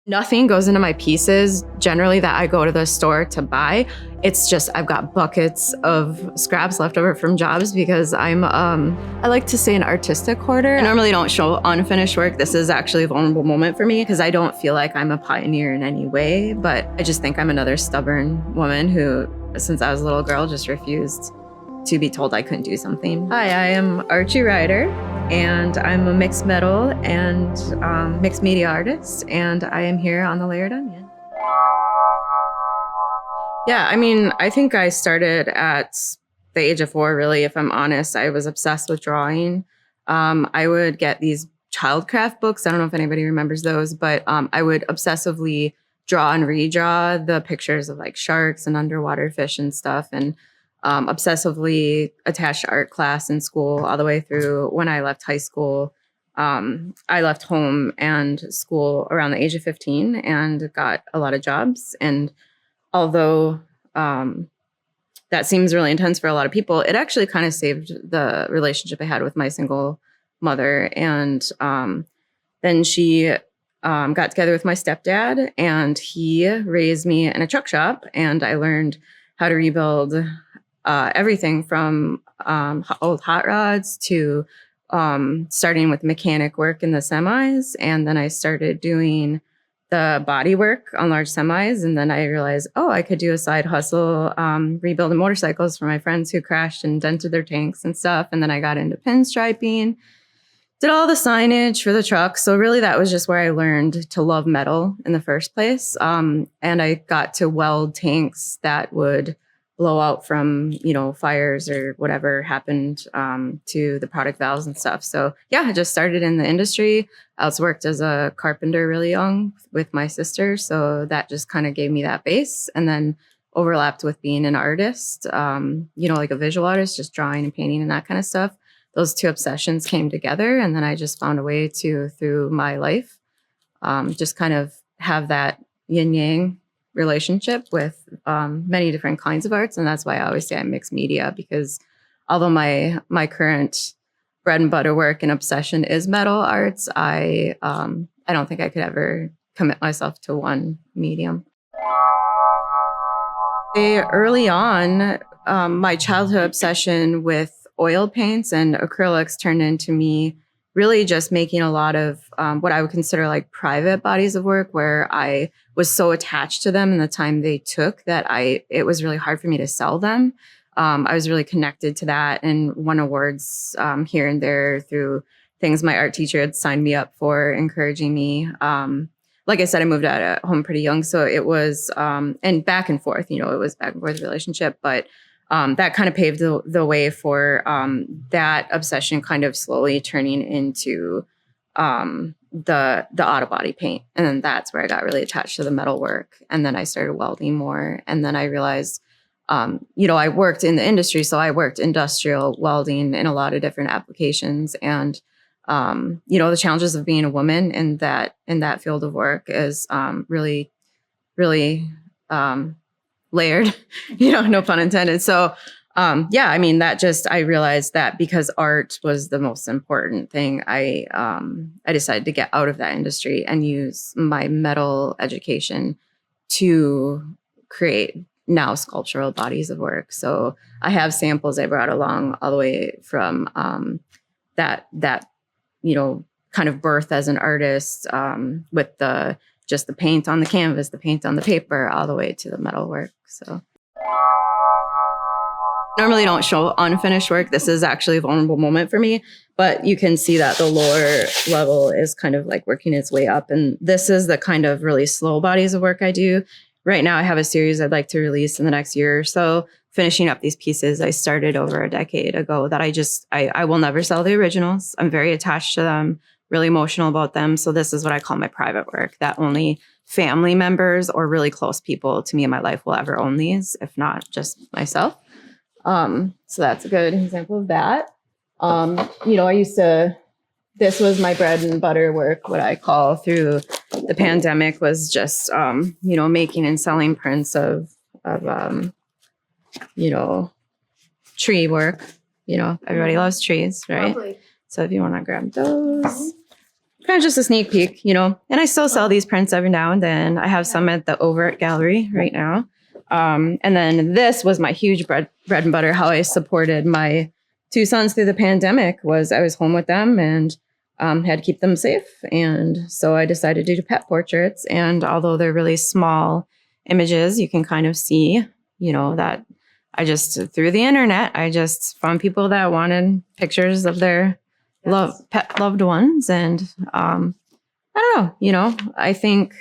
Nothing goes into my pieces generally that I go to the store to buy. It's just I've got buckets of scraps left over from jobs because I like to say an artistic hoarder. I normally don't show unfinished work. This is actually a vulnerable moment for me because I don't feel like I'm a pioneer in any way, but I just think I'm another stubborn woman who, since I was a little girl, just refused to be told I couldn't do something. Hi, I am Archie Rider, and I'm a mixed metal and mixed media artist, and I am here on the Layered Onion. Yeah, I mean, I think I started at the age of 4, really, if I'm honest. I was obsessed with drawing. I would get these childcraft books. I don't know if anybody remembers those, but I would obsessively draw and redraw the pictures of like sharks and underwater fish and stuff, and obsessively attached to art class in school all the way through when I left high school. I left home and school around the age of 15 and got a lot of jobs. And although that seems really intense for a lot of people, it actually kind of saved the relationship I had with my single mother. And then she got together with my stepdad, and he raised me in a truck shop, and I learned how to rebuild everything from old hot rods to starting with mechanic work in the semis. And then I started doing the body work on large semis. And then I realized, oh, I could do a side hustle, rebuilding motorcycles for my friends who crashed and dented their tanks and stuff. And then I got into pinstriping, did all the signage for the truck. So really that was just where I learned to love metal in the first place. And I got to weld tanks that would blow out from, fires or whatever happened to the product valves and stuff. So yeah, I just started in the industry. I also worked as a carpenter really young with my sister. So that just kind of gave me that base, and then overlapped with being an artist, like a visual artist, just drawing and painting and that kind of stuff. Those two obsessions came together, and then I just found a way to, through my life, just kind of have that yin yang relationship with many different kinds of arts. And that's why I always say I'm mixed media, because although my current bread and butter work and obsession is metal arts, I don't think I could ever commit myself to one medium. Early on, my childhood obsession with oil paints and acrylics turned into me really just making a lot of what I would consider like private bodies of work, where I was so attached to them and the time they took that it was really hard for me to sell them. I was really connected to that and won awards here and there through things my art teacher had signed me up for, encouraging me. Like I said, I moved out at home pretty young, so it was and back and forth. It was back and forth relationship, but that kind of paved the way for that obsession kind of slowly turning into the auto body paint. And then that's where I got really attached to the metal work. And then I started welding more. And then I realized, I worked in the industry. So I worked industrial welding in a lot of different applications. And, the challenges of being a woman in that field of work is really, really layered, no pun intended. So, I realized that because art was the most important thing, I decided to get out of that industry and use my metal education to create now sculptural bodies of work. So I have samples I brought along all the way from that kind of birth as an artist with just the paint on the canvas, the paint on the paper, all the way to the metal work. So normally don't show unfinished work. This is actually a vulnerable moment for me, but you can see that the lower level is kind of like working its way up. And this is the kind of really slow bodies of work I do. Right now I have a series I'd like to release in the next year or so, finishing up these pieces I started over a decade ago that I will never sell the originals. I'm very attached to them, really emotional about them. So this is what I call my private work, that only family members or really close people to me in my life will ever own these, if not just myself. So that's a good example of that. This was my bread and butter work, what I call through the pandemic was just, making and selling prints of tree work. Everybody loves trees, right? Lovely. So if you want to grab those. kind of just a sneak peek, and I still sell these prints every now and then. I have some at the Overt Gallery right now. And then this was my huge bread and butter. How I supported my 2 sons through the pandemic was I was home with them and had to keep them safe. And so I decided to do pet portraits. And although they're really small images, you can kind of see, that I just, through the internet, I just found people that wanted pictures of their pet loved ones. And I don't know, I think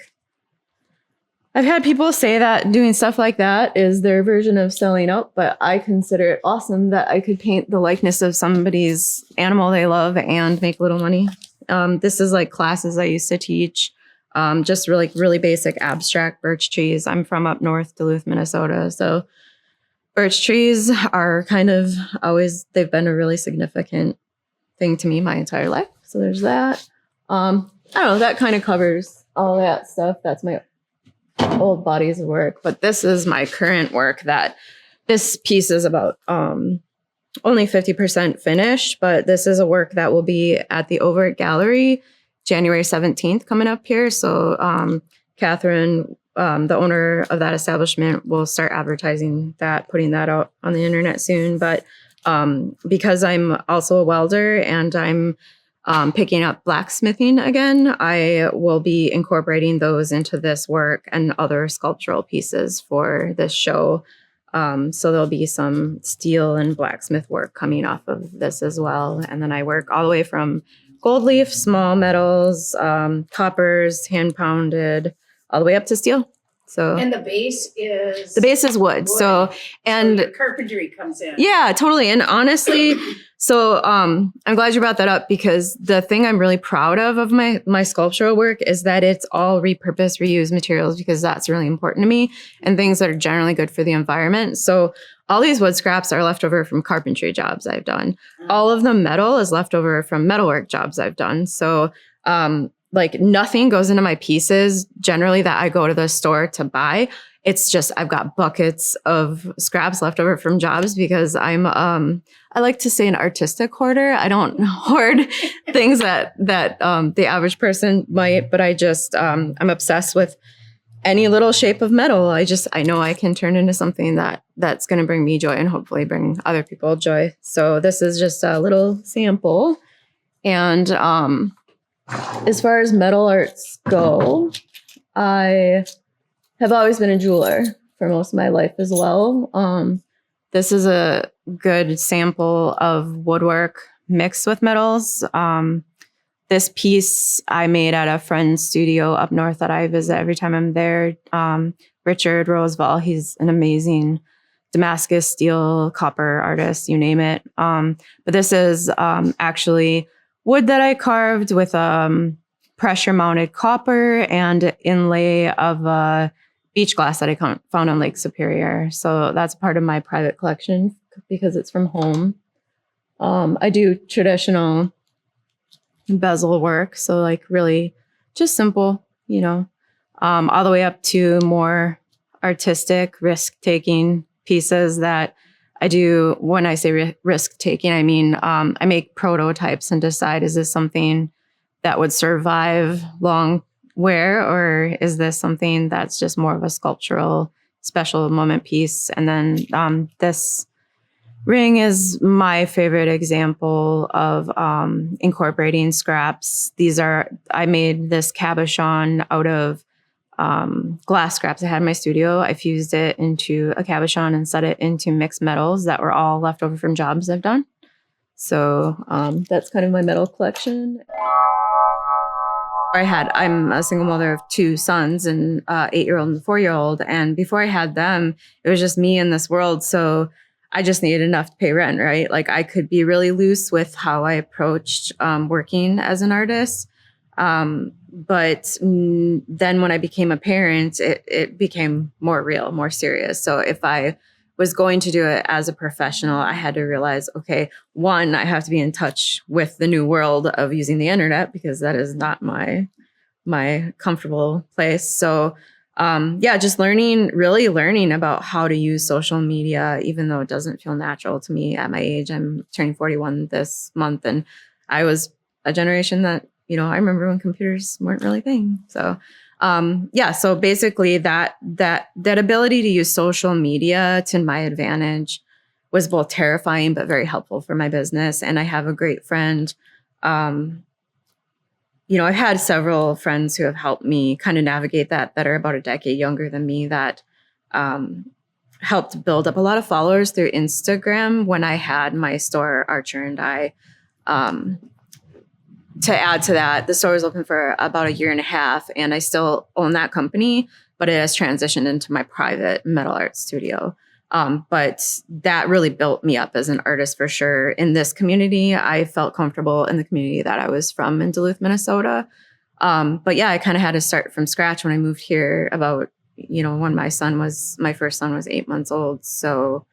I've had people say that doing stuff like that is their version of selling out, but I consider it awesome that I could paint the likeness of somebody's animal they love and make a little money. This is like classes I used to teach, just really basic abstract birch trees. I'm from up north, Duluth, Minnesota. So birch trees are kind of they've been a really significant thing to me my entire life. So there's that. I don't know, that kind of covers all that stuff. That's my old bodies of work, but this is my current work. That this piece is about only 50% finished, but this is a work that will be at the Overt Gallery January 17th coming up here. So Catherine, the owner of that establishment, will start advertising that, putting that out on the internet soon. But because I'm also a welder and I'm picking up blacksmithing again, I will be incorporating those into this work and other sculptural pieces for this show. So there'll be some steel and blacksmith work coming off of this as well. And then I work all the way from gold leaf, small metals, coppers, hand pounded, all the way up to steel. So and the base is wood. So your carpentry comes in. Yeah, totally. And honestly, so I'm glad you brought that up, because the thing I'm really proud of my sculptural work is that it's all repurposed, reused materials, because that's really important to me, and things that are generally good for the environment. So all these wood scraps are left over from carpentry jobs I've done. All of the metal is left over from metalwork jobs I've done. So like nothing goes into my pieces generally that I go to the store to buy. It's just I've got buckets of scraps left over from jobs, because I'm I like to say an artistic hoarder. I don't hoard things that the average person might, but I just I'm obsessed with any little shape of metal. I know I can turn into something that's going to bring me joy and hopefully bring other people joy. So this is just a little sample. And as far as metal arts go, I have always been a jeweler for most of my life as well. This is a good sample of woodwork mixed with metals. This piece I made at a friend's studio up north that I visit every time I'm there. Richard Roosevelt, he's an amazing Damascus steel, copper artist, you name it. But this is actually wood that I carved with pressure mounted copper and inlay of beach glass that I found on Lake Superior. So that's part of my private collection because it's from home. I do traditional bezel work, so like really just simple, all the way up to more artistic, risk-taking pieces that I do. When I say risk-taking, I mean I make prototypes and decide, is this something that would survive long wear, or is this something that's just more of a sculptural special moment piece? And then this ring is my favorite example of incorporating scraps. I made this cabochon out of glass scraps I had in my studio. I fused it into a cabochon and set it into mixed metals that were all left over from jobs I've done. So that's kind of my metal collection. I'm a single mother of 2 sons, an 8-year-old and a 4-year-old. And before I had them, it was just me in this world. So I just needed enough to pay rent, right? Like I could be really loose with how I approached working as an artist. But then when I became a parent, it became more real, more serious. So if I was going to do it as a professional, I had to realize, okay, one, I have to be in touch with the new world of using the internet, because that is not my comfortable place. So just really learning about how to use social media, even though it doesn't feel natural to me at my age. I'm turning 41 this month, and I was a generation that I remember when computers weren't really a thing. So so basically that ability to use social media to my advantage was both terrifying but very helpful for my business. And I have a great friend. I've had several friends who have helped me kind of navigate that are about a decade younger than me that helped build up a lot of followers through Instagram when I had my store, Archer and I. To add to that, the store was open for about a year and a half, and I still own that company, but it has transitioned into my private metal art studio. But that really built me up as an artist for sure. In this community, I felt comfortable in the community that I was from in Duluth, Minnesota. But yeah, I kind of had to start from scratch when I moved here about, when my first son was 8 months old. So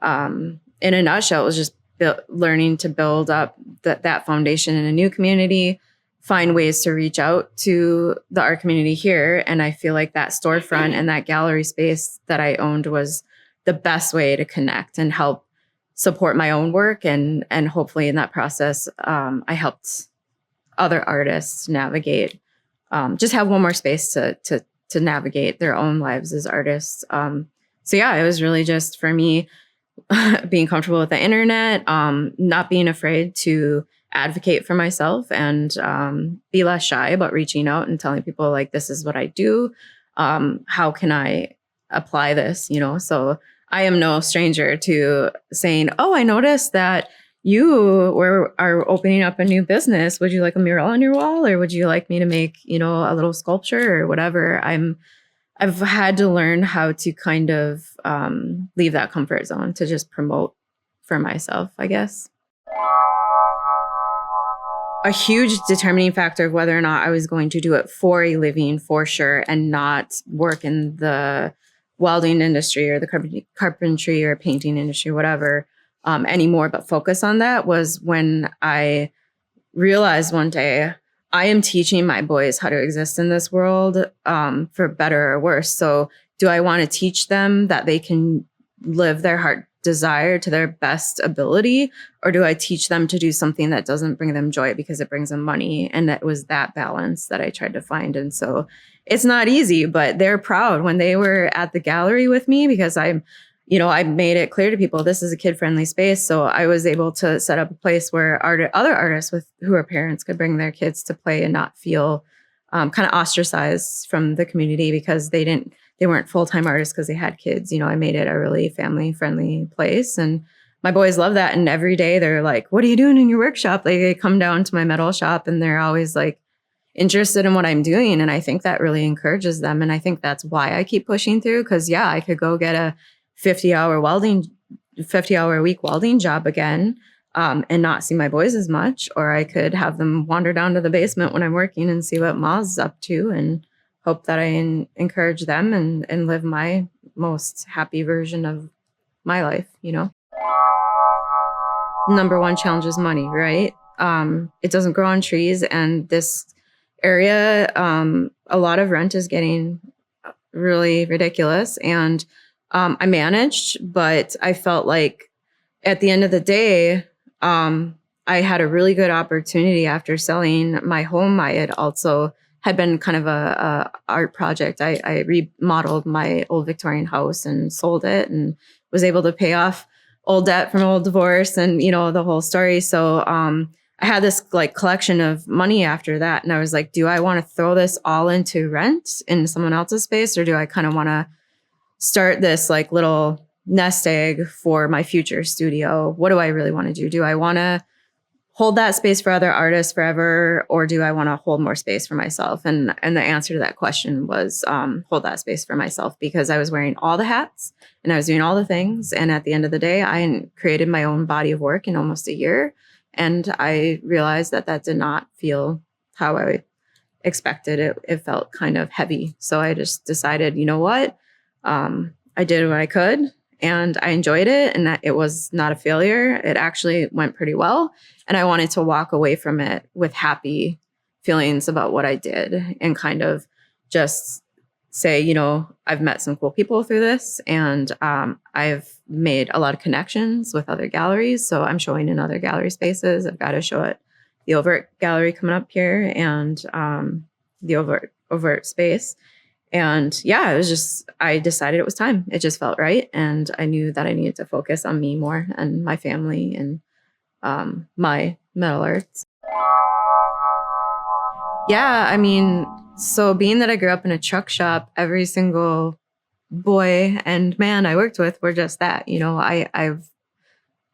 in a nutshell, it was just learning to build up that foundation in a new community, find ways to reach out to the art community here. And I feel like that storefront and that gallery space that I owned was the best way to connect and help support my own work. And hopefully in that process, I helped other artists navigate, just have one more space to navigate their own lives as artists. So yeah, it was really just for me, being comfortable with the internet, not being afraid to advocate for myself and be less shy about reaching out and telling people like, this is what I do. How can I apply this? So I am no stranger to saying, oh, I noticed that you are opening up a new business. Would you like a mural on your wall, or would you like me to make, a little sculpture or whatever? I've had to learn how to kind of leave that comfort zone to just promote for myself, I guess. A huge determining factor of whether or not I was going to do it for a living, for sure, and not work in the welding industry or the carpentry or painting industry, whatever, anymore, but focus on that was when I realized one day I am teaching my boys how to exist in this world, for better or worse. So do I want to teach them that they can live their heart desire to their best ability, or do I teach them to do something that doesn't bring them joy because it brings them money? And it was that balance that I tried to find. And so it's not easy, but they're proud when they were at the gallery with me because I made it clear to people, this is a kid-friendly space. So I was able to set up a place where other artists who are parents could bring their kids to play and not feel kind of ostracized from the community because they weren't full-time artists because they had kids. I made it a really family-friendly place. And my boys love that. And every day they're like, what are you doing in your workshop? Like they come down to my metal shop and they're always like interested in what I'm doing. And I think that really encourages them. And I think that's why I keep pushing through. Cause yeah, I could go get a 50-hour a week welding job again, and not see my boys as much. Or I could have them wander down to the basement when I'm working and see what Ma's up to and hope that I encourage them and live my most happy version of my life, Number one challenge is money, right? It doesn't grow on trees. And this area, a lot of rent is getting really ridiculous. And I managed, but I felt like at the end of the day, I had a really good opportunity after selling my home. I had been kind of a art project. I remodeled my old Victorian house and sold it and was able to pay off old debt from old divorce and, the whole story. So I had this like collection of money after that. And I was like, do I want to throw this all into rent in someone else's space? Or do I kind of want to start this like little nest egg for my future studio? What do I really want to do? Do I want to hold that space for other artists forever, or do I want to hold more space for myself? And the answer to that question was hold that space for myself, because I was wearing all the hats and I was doing all the things. And at the end of the day, I hadn't created my own body of work in almost a year. And I realized that did not feel how I expected. It felt kind of heavy. So I just decided, you know what? I did what I could and I enjoyed it, and that it was not a failure. It actually went pretty well. And I wanted to walk away from it with happy feelings about what I did and kind of just say, I've met some cool people through this, and I've made a lot of connections with other galleries. So I'm showing in other gallery spaces. I've got to show at, the Overt Gallery coming up here and the Overt space. And yeah, it was just, I decided it was time. It just felt right. And I knew that I needed to focus on me more and my family and my metal arts. Yeah, I mean, so being that I grew up in a truck shop, every single boy and man I worked with were just that. I've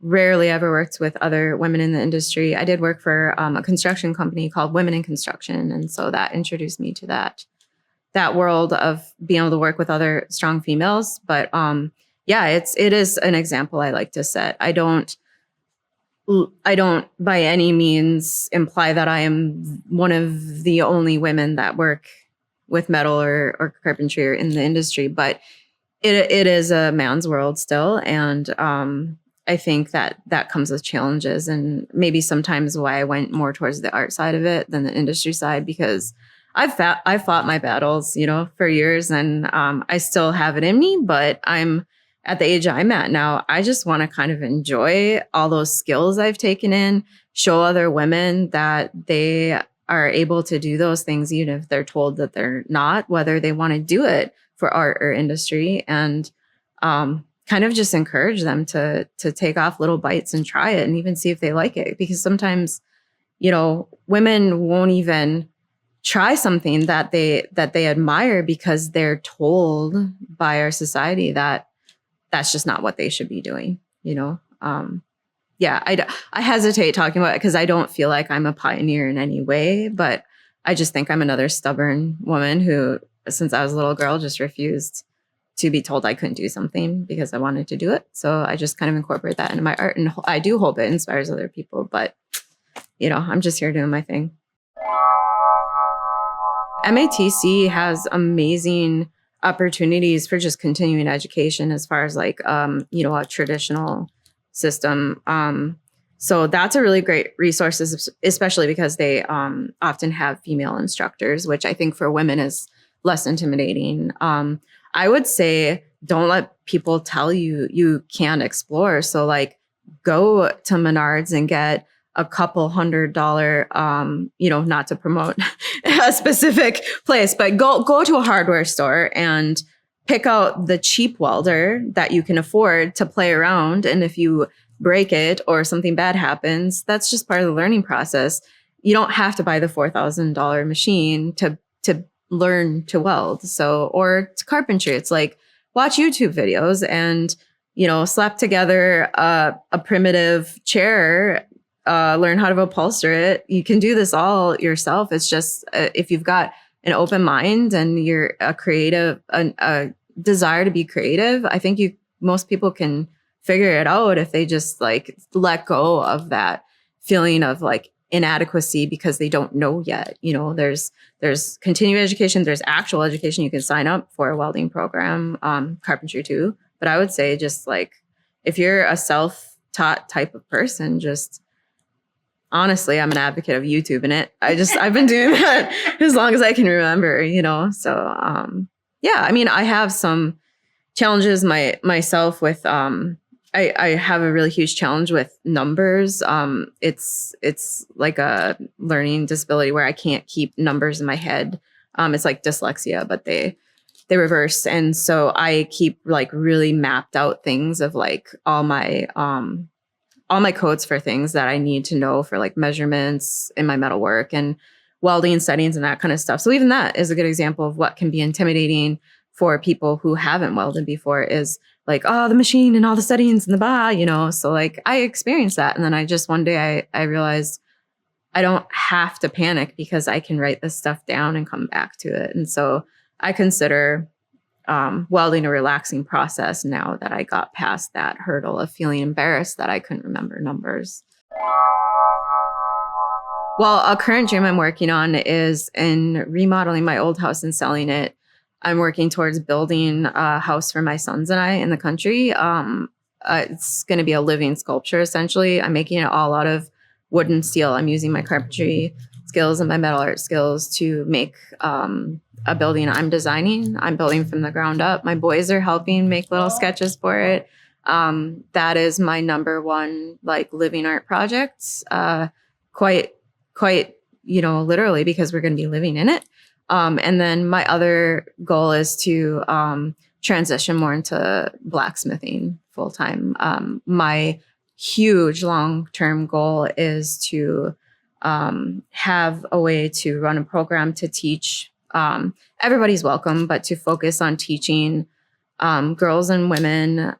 rarely ever worked with other women in the industry. I did work for a construction company called Women in Construction. And so that introduced me to that world of being able to work with other strong females. But yeah, it is an example I like to set. I don't by any means imply that I am one of the only women that work with metal or carpentry or in the industry, but it is a man's world still. And I think that comes with challenges, and maybe sometimes why I went more towards the art side of it than the industry side, because I've fought my battles, for years, and I still have it in me, but I'm at the age I'm at now. I just want to kind of enjoy all those skills I've taken in, show other women that they are able to do those things, even if they're told that they're not, whether they want to do it for art or industry, and kind of just encourage them to take off little bites and try it and even see if they like it. Because sometimes, women won't even try something that they admire because they're told by our society that that's just not what they should be doing. Yeah, I hesitate talking about it because I don't feel like I'm a pioneer in any way, but I just think I'm another stubborn woman who, since I was a little girl, just refused to be told I couldn't do something because I wanted to do it. So I just kind of incorporate that into my art, and I do hope it inspires other people, but I'm just here doing my thing. MATC has amazing opportunities for just continuing education as far as like, a traditional system. So that's a really great resource, especially because they often have female instructors, which I think for women is less intimidating. I would say don't let people tell you can't explore. So like go to Menards and get a couple $100, not to promote a specific place, but go to a hardware store and pick out the cheap welder that you can afford to play around. And if you break it or something bad happens, that's just part of the learning process. You don't have to buy the $4,000 machine to learn to weld. So, or to carpentry, it's like watch YouTube videos and, slap together a primitive chair, learn how to upholster it. You can do this all yourself. It's just if you've got an open mind and you're a creative, a desire to be creative, I think most people can figure it out if they just like let go of that feeling of like inadequacy because they don't know yet. There's continuing education, there's actual education. You can sign up for a welding program, carpentry too. But I would say just like if you're a self-taught type of person, just honestly, I'm an advocate of YouTube in it. I've been doing that as long as I can remember, So yeah, I mean, I have some challenges myself with I have a really huge challenge with numbers. It's like a learning disability where I can't keep numbers in my head. It's like dyslexia, but they reverse. And so I keep like really mapped out things of like all my codes for things that I need to know for like measurements in my metal work and welding settings and that kind of stuff. So even that is a good example of what can be intimidating for people who haven't welded before, is like, oh, the machine and all the settings and the bar, So like I experienced that. And then I just one day I realized I don't have to panic because I can write this stuff down and come back to it. And so I consider welding a relaxing process now that I got past that hurdle of feeling embarrassed that I couldn't remember numbers. Well, a current dream I'm working on is in remodeling my old house and selling it. I'm working towards building a house for my sons and I in the country. It's going to be a living sculpture, essentially. I'm making it all out of wood and steel. I'm using my carpentry skills and my metal art skills to make a building I'm designing. I'm building from the ground up. My boys are helping make little sketches for it. That is my number one like living art project. Quite quite, literally, because we're going to be living in it. And then my other goal is to transition more into blacksmithing full time. My huge long-term goal is to have a way to run a program to teach. Everybody's welcome, but to focus on teaching girls and women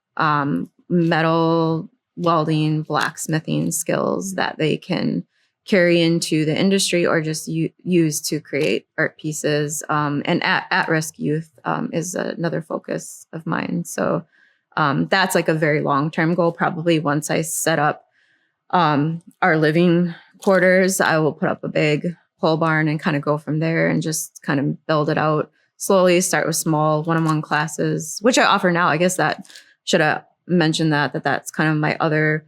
metal welding, blacksmithing skills that they can carry into the industry or just use to create art pieces. And at-risk youth is another focus of mine. So that's like a very long-term goal. Probably once I set up our living quarters, I will put up a big pole barn and kind of go from there and just kind of build it out slowly, start with small one-on-one classes, which I offer now. I guess that should have mentioned that's kind of my other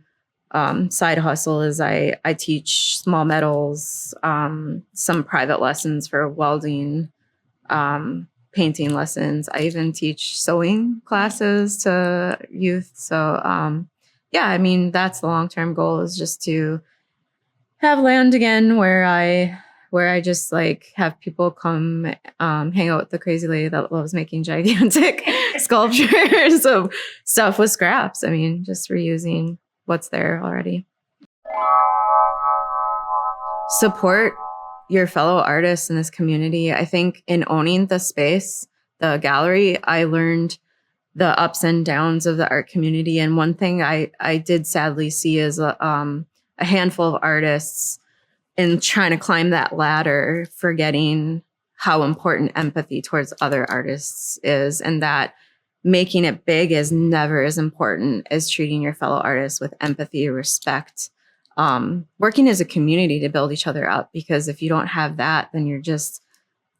side hustle is I teach small metals, some private lessons for welding, painting lessons. I even teach sewing classes to youth. So yeah, I mean, that's the long-term goal is just to have land again where I just like have people come hang out with the crazy lady that loves making gigantic sculptures of stuff with scraps. I mean, just reusing what's there already. Support your fellow artists in this community. I think in owning the space, the gallery, I learned the ups and downs of the art community. And one thing I did sadly see is a handful of artists in trying to climb that ladder, forgetting how important empathy towards other artists is, and that making it big is never as important as treating your fellow artists with empathy, respect, working as a community to build each other up. Because if you don't have that, then you're just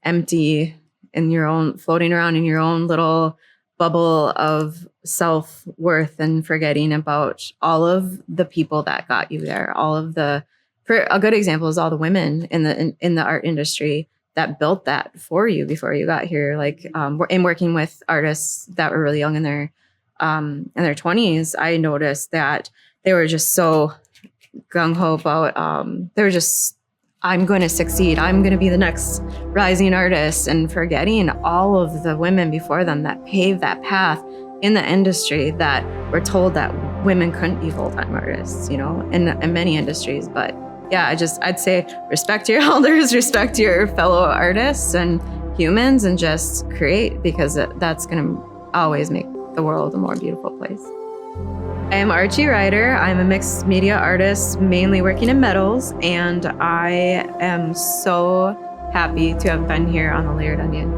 empty in your own, floating around in your own little bubble of self-worth and forgetting about all of the people that got you there. For a good example is all the women in the art industry that built that for you before you got here. Like, in working with artists that were really young in their 20s, I noticed that they were just so gung-ho about, they were just, I'm going to succeed. I'm going to be the next rising artist, and forgetting all of the women before them that paved that path in the industry that were told that women couldn't be full-time artists, in many industries. But yeah, I'd say respect your elders, respect your fellow artists and humans, and just create, because that's going to always make the world a more beautiful place. I am Archie Rider. I'm a mixed media artist, mainly working in metals, and I am so happy to have been here on the Layered Onion.